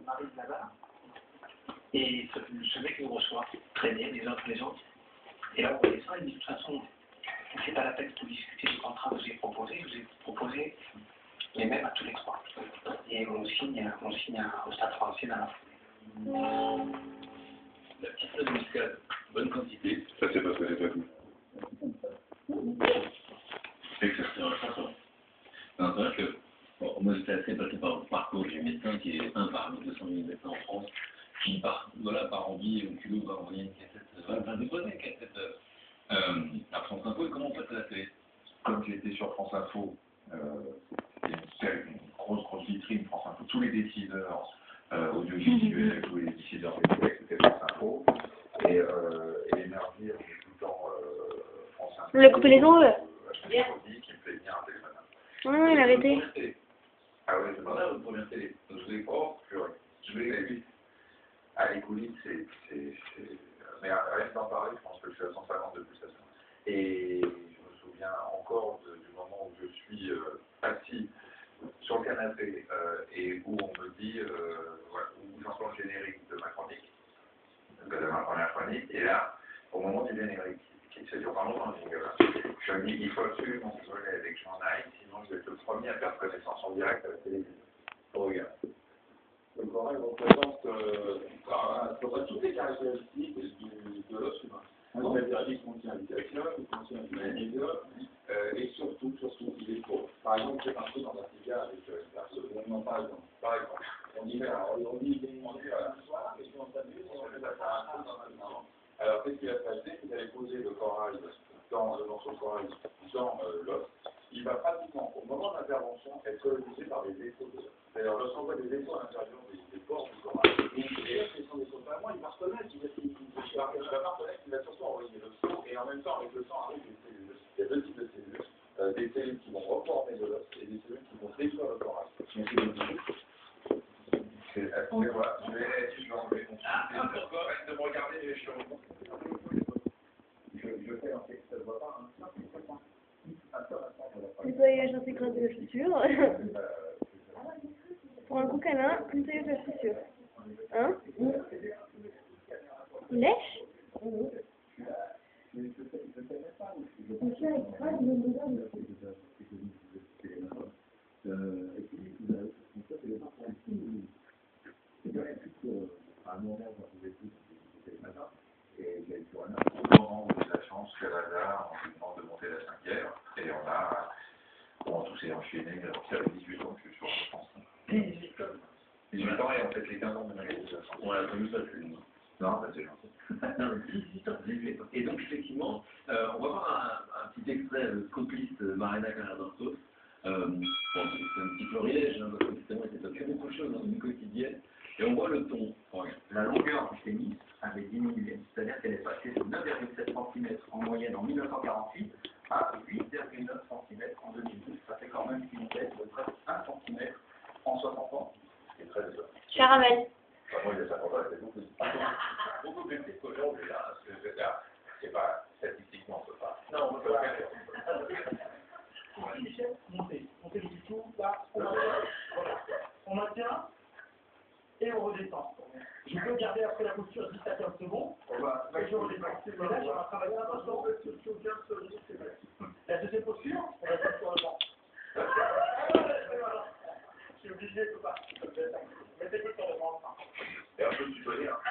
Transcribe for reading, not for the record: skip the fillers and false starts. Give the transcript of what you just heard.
m'arrive là-bas, et ce mec nous reçoit, très bien, les autres. Et là, on voyait ça, il dit, de toute façon, c'est pas la peine de discuter du contrat que je vous ai proposé les mêmes à tous les trois. Et on signe au Stade Français dans la foulée. La petite note muscade, bonne quantité. Ça, c'est parce que j'ai pas vu. Exactement, ça. Non, c'est vrai que, bon, moi j'étais assez passé par le parcours du médecin qui est un parmi 200 000 médecins en France, qui par envie, au culot, va envoyer une cassette, va déposer une cassette à France Info. Et comment on passe à la télé? Comme j'étais sur France Info, c'était une grosse vitrine France Info, tous les décideurs audiovisuels, tous les décideurs médiatique, c'était France Info, et les merdiers, on est tout le temps France Info. On a coupé les ongles. Qui me fait bien un téléphone. Ouais, il a arrêté. Ah oui, c'est Voilà pas votre première télé. donc je l'ai purée. Je l'ai vite. Ah, les coulisses, mais rien d'en parler, je pense que je suis à 150 de plus à ça. Et je me souviens encore du moment où je suis assis sur le canapé et où on me dit, voilà, où j'entends le générique de ma chronique, de ma première chronique, et là, au moment du générique, qui se dure pas longtemps, je me dis, il faut absolument que je me lève et que j'en aille, sinon je vais être le premier à faire connaissance en direct à la télévision. Regarde. Le corail représente toutes les caractéristiques de l'os humain. C'est-à-dire qu'il contient du calcium, il contient du magnésium, et surtout, il est pauvre. Par exemple, c'est un peu dans un cigare avec une personne, par exemple. On dit, le soir, et puis on s'amuse, et on fait ça un peu dans un moment. Alors, qu'est-ce qu'il va se passer? Vous allez poser le corail dans le morceau de corail dans l'os. Il va pratiquement, au moment de l'intervention, être colonisé par des défauts de l'os. C'est-à-dire, l'os envoie des défauts à l'intérieur des pores du corail. Et là, ce sont des choses vraiment, il va reconnaître, il va reconnaître, il va surtout envoyer le sang, et en même temps, avec le sang arrive des cellules. Il y a deux types de cellules. Des cellules qui vont reformer de l'os et des cellules qui vont détruire le corail. Donc, c'est des voilà, je vais enlever mon arrête de me regarder les cheveux. Je fais un texte, ça ne voit pas, hein. Nettoyage intégral de la chaussure. Pour un coup câlin, nettoyage de la chaussure. Hein? Il lèche? Au moment où j'ai la chance que Lazare, on lui demande de monter la 5e, et on tous s'est enchaîné, alors ça fait 18 ans que je suis sur la France. 18 ans et en fait les 15 ans de ma vie. On l'a connu ça, c'est une. Non, ça c'est gentil. 18 ans, 18 ans. Et donc, effectivement, on va voir un petit extrait de Scopiste Marina Canardortos. Bon, c'est un petit florilège, hein, parce que justement, il fait beaucoup de choses dans une quotidienne. Et on voit le ton. Regarde. La longueur du pénis avait diminué, c'est-à-dire qu'elle est passée de 9,7 cm en moyenne en 1948 à 8,9 cm en 2012. Ça fait quand même une baisse de presque 1 cm en 60 ans. C'est très décevant. Caramel. Enfin, moi, il y a 50 ans, c'était beaucoup plus petit qu'aujourd'hui, là, parce que là, c'est pas, statistiquement, on peut pas. Non, on peut pas. Michel, montez du tout, là, on maintient et on redescend. Je peux garder après la posture 10 à 15 secondes, et je redescends. Et là, on va travailler un peu sur 15 secondes, c'est vrai. La deuxième posture, on va faire sur le banc. Je suis obligé de pas. Mettez-vous sur le banc. Et un peu du bonheur, hein.